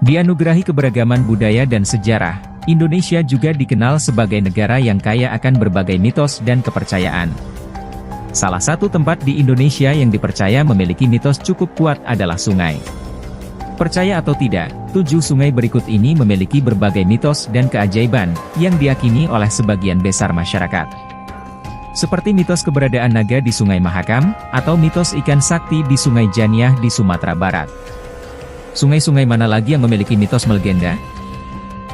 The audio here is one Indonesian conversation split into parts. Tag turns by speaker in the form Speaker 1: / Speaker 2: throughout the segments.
Speaker 1: Dianugerahi keberagaman budaya dan sejarah, Indonesia juga dikenal sebagai negara yang kaya akan berbagai mitos dan kepercayaan. Salah satu tempat di Indonesia yang dipercaya memiliki mitos cukup kuat adalah sungai. Percaya atau tidak, 7 sungai berikut ini memiliki berbagai mitos dan keajaiban, yang diyakini oleh sebagian besar masyarakat. Seperti mitos keberadaan naga di Sungai Mahakam, atau mitos ikan sakti di Sungai Janiah di Sumatera Barat. Sungai-sungai mana lagi yang memiliki mitos melegenda?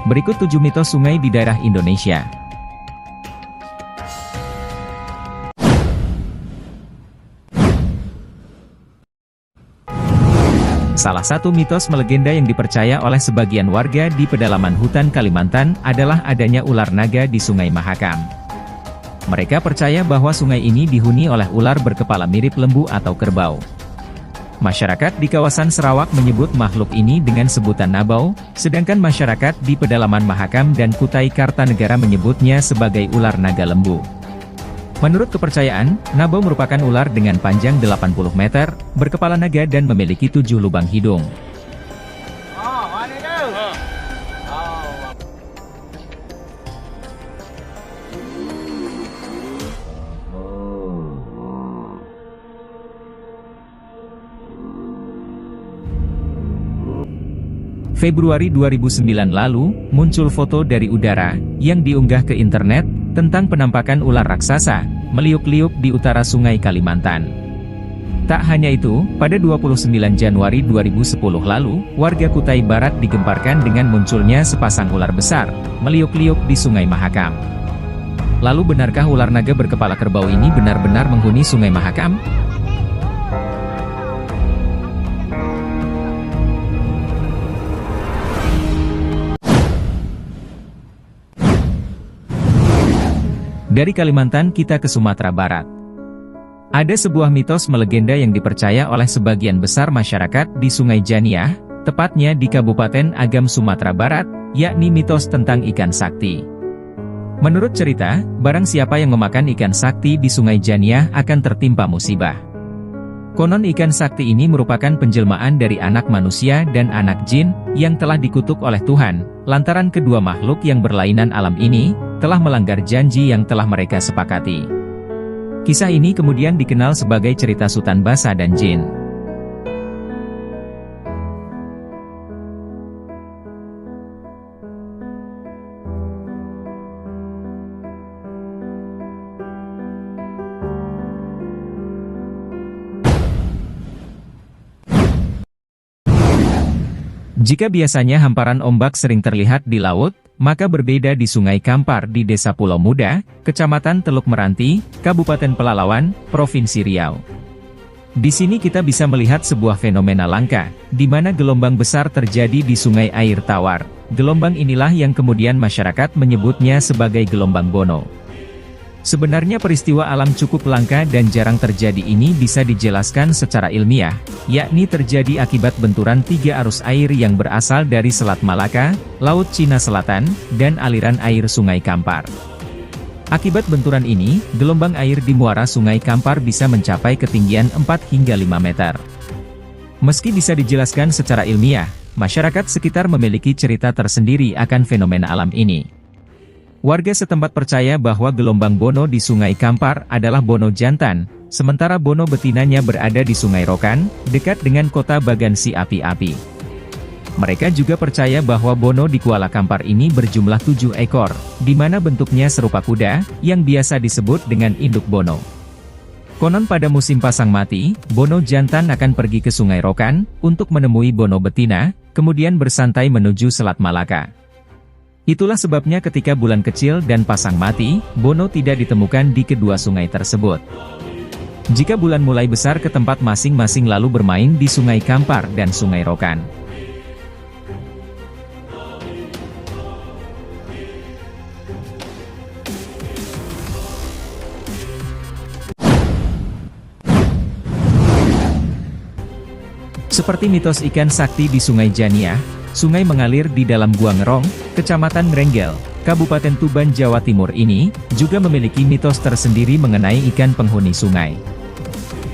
Speaker 1: Berikut 7 mitos sungai di daerah Indonesia. Salah satu mitos melegenda yang dipercaya oleh sebagian warga di pedalaman hutan Kalimantan adalah adanya ular naga di Sungai Mahakam. Mereka percaya bahwa sungai ini dihuni oleh ular berkepala mirip lembu atau kerbau. Masyarakat di kawasan Sarawak menyebut makhluk ini dengan sebutan nabau, sedangkan masyarakat di pedalaman Mahakam dan Kutai Kartanegara menyebutnya sebagai ular naga lembu. Menurut kepercayaan, nabau merupakan ular dengan panjang 80 meter, berkepala naga dan memiliki 7 lubang hidung. Februari 2009 lalu, muncul foto dari udara, yang diunggah ke internet, tentang penampakan ular raksasa, meliuk-liuk di utara Sungai Kalimantan. Tak hanya itu, pada 29 Januari 2010 lalu, warga Kutai Barat digemparkan dengan munculnya sepasang ular besar, meliuk-liuk di Sungai Mahakam. Lalu benarkah ular naga berkepala kerbau ini benar-benar menghuni Sungai Mahakam? Dari Kalimantan kita ke Sumatera Barat. Ada sebuah mitos melegenda yang dipercaya oleh sebagian besar masyarakat di Sungai Janiah, tepatnya di Kabupaten Agam Sumatera Barat, yakni mitos tentang ikan sakti. Menurut cerita, barang siapa yang memakan ikan sakti di Sungai Janiah akan tertimpa musibah. Konon ikan sakti ini merupakan penjelmaan dari anak manusia dan anak jin, yang telah dikutuk oleh Tuhan, lantaran kedua makhluk yang berlainan alam ini, telah melanggar janji yang telah mereka sepakati. Kisah ini kemudian dikenal sebagai cerita Sutan Basa dan Jin. Jika biasanya hamparan ombak sering terlihat di laut, maka berbeda di Sungai Kampar di Desa Pulau Muda, Kecamatan Teluk Meranti, Kabupaten Pelalawan, Provinsi Riau. Di sini kita bisa melihat sebuah fenomena langka, di mana gelombang besar terjadi di sungai air tawar. Gelombang inilah yang kemudian masyarakat menyebutnya sebagai gelombang Bono. Sebenarnya peristiwa alam cukup langka dan jarang terjadi ini bisa dijelaskan secara ilmiah, yakni terjadi akibat benturan 3 arus air yang berasal dari Selat Malaka, Laut Cina Selatan, dan aliran air Sungai Kampar. Akibat benturan ini, gelombang air di muara Sungai Kampar bisa mencapai ketinggian 4 hingga 5 meter. Meski bisa dijelaskan secara ilmiah, masyarakat sekitar memiliki cerita tersendiri akan fenomena alam ini. Warga setempat percaya bahwa gelombang Bono di Sungai Kampar adalah Bono jantan, sementara Bono betinanya berada di Sungai Rokan, dekat dengan kota Bagansi Api-Api. Mereka juga percaya bahwa Bono di Kuala Kampar ini berjumlah 7 ekor, di mana bentuknya serupa kuda, yang biasa disebut dengan induk Bono. Konon pada musim pasang mati, Bono jantan akan pergi ke Sungai Rokan, untuk menemui Bono betina, kemudian bersantai menuju Selat Malaka. Itulah sebabnya ketika bulan kecil dan pasang mati, Bono tidak ditemukan di kedua sungai tersebut. Jika bulan mulai besar ke tempat masing-masing lalu bermain di Sungai Kampar dan Sungai Rokan. Seperti mitos ikan sakti di Sungai Janiah, sungai mengalir di dalam Gua Ngerong, Kecamatan Ngerenggel, Kabupaten Tuban, Jawa Timur ini, juga memiliki mitos tersendiri mengenai ikan penghuni sungai.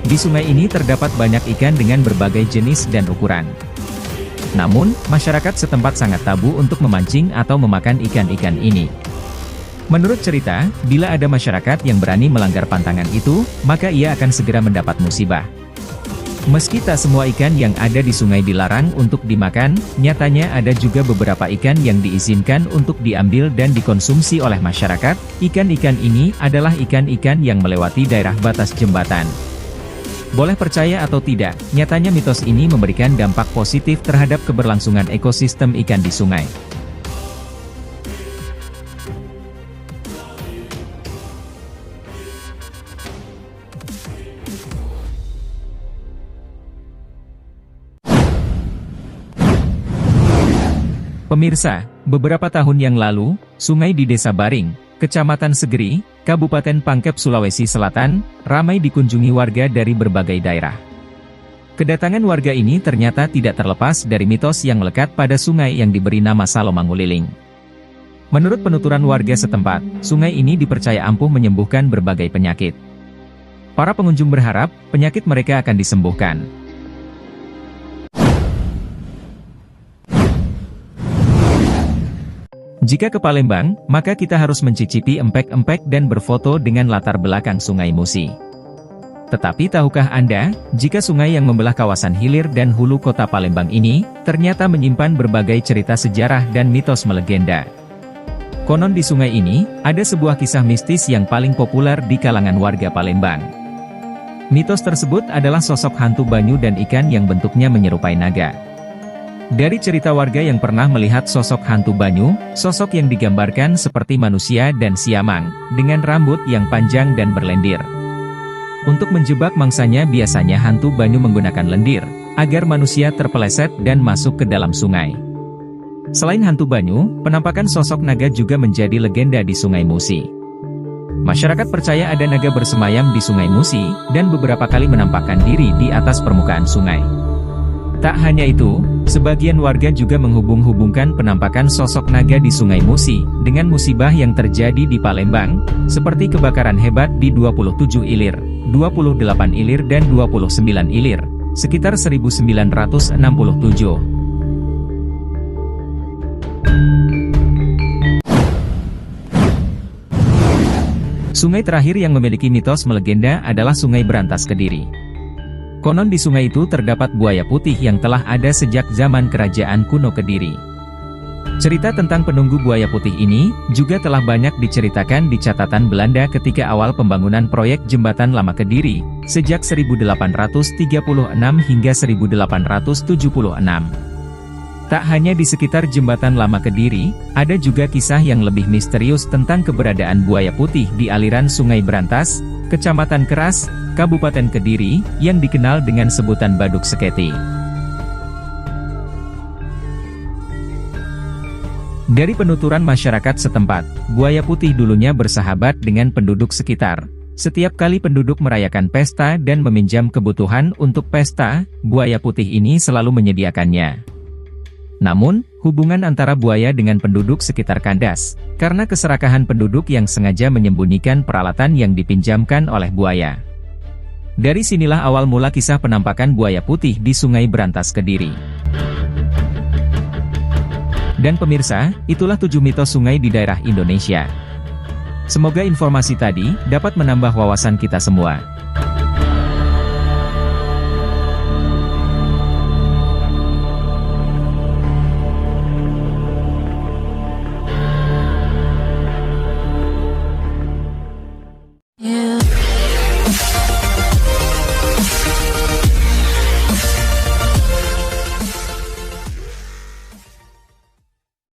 Speaker 1: Di sungai ini terdapat banyak ikan dengan berbagai jenis dan ukuran. Namun, masyarakat setempat sangat tabu untuk memancing atau memakan ikan-ikan ini. Menurut cerita, bila ada masyarakat yang berani melanggar pantangan itu, maka ia akan segera mendapat musibah. Meski tak semua ikan yang ada di sungai dilarang untuk dimakan, nyatanya ada juga beberapa ikan yang diizinkan untuk diambil dan dikonsumsi oleh masyarakat. Ikan-ikan ini adalah ikan-ikan yang melewati daerah batas jembatan. Boleh percaya atau tidak, nyatanya mitos ini memberikan dampak positif terhadap keberlangsungan ekosistem ikan di sungai. Pemirsa, beberapa tahun yang lalu, sungai di Desa Baring, Kecamatan Segeri, Kabupaten Pangkep, Sulawesi Selatan, ramai dikunjungi warga dari berbagai daerah. Kedatangan warga ini ternyata tidak terlepas dari mitos yang melekat pada sungai yang diberi nama Salomanguliling. Menurut penuturan warga setempat, sungai ini dipercaya ampuh menyembuhkan berbagai penyakit. Para pengunjung berharap, penyakit mereka akan disembuhkan. Jika ke Palembang, maka kita harus mencicipi empek-empek dan berfoto dengan latar belakang Sungai Musi. Tetapi tahukah Anda, jika sungai yang membelah kawasan hilir dan hulu kota Palembang ini, ternyata menyimpan berbagai cerita sejarah dan mitos melegenda. Konon di sungai ini, ada sebuah kisah mistis yang paling populer di kalangan warga Palembang. Mitos tersebut adalah sosok hantu banyu dan ikan yang bentuknya menyerupai naga. Dari cerita warga yang pernah melihat sosok hantu banyu, sosok yang digambarkan seperti manusia dan siamang, dengan rambut yang panjang dan berlendir. Untuk menjebak mangsanya biasanya hantu banyu menggunakan lendir, agar manusia terpeleset dan masuk ke dalam sungai. Selain hantu banyu, penampakan sosok naga juga menjadi legenda di Sungai Musi. Masyarakat percaya ada naga bersemayam di Sungai Musi, dan beberapa kali menampakkan diri di atas permukaan sungai. Tak hanya itu, sebagian warga juga menghubung-hubungkan penampakan sosok naga di Sungai Musi dengan musibah yang terjadi di Palembang, seperti kebakaran hebat di 27 ilir, 28 ilir dan 29 ilir, sekitar 1967. Sungai terakhir yang memiliki mitos melegenda adalah Sungai Brantas Kediri. Konon di sungai itu terdapat buaya putih yang telah ada sejak zaman kerajaan kuno Kediri. Cerita tentang penunggu buaya putih ini juga telah banyak diceritakan di catatan Belanda ketika awal pembangunan proyek Jembatan Lama Kediri, sejak 1836 hingga 1876. Tak hanya di sekitar Jembatan Lama Kediri, ada juga kisah yang lebih misterius tentang keberadaan buaya putih di aliran Sungai Brantas, Kecamatan Keras, Kabupaten Kediri, yang dikenal dengan sebutan Baduk Seketi. Dari penuturan masyarakat setempat, buaya putih dulunya bersahabat dengan penduduk sekitar. Setiap kali penduduk merayakan pesta dan meminjam kebutuhan untuk pesta, buaya putih ini selalu menyediakannya. Namun, hubungan antara buaya dengan penduduk sekitar kandas, karena keserakahan penduduk yang sengaja menyembunyikan peralatan yang dipinjamkan oleh buaya. Dari sinilah awal mula kisah penampakan buaya putih di Sungai Brantas Kediri. Dan pemirsa, itulah 7 mitos sungai di daerah Indonesia. Semoga informasi tadi dapat menambah wawasan kita semua.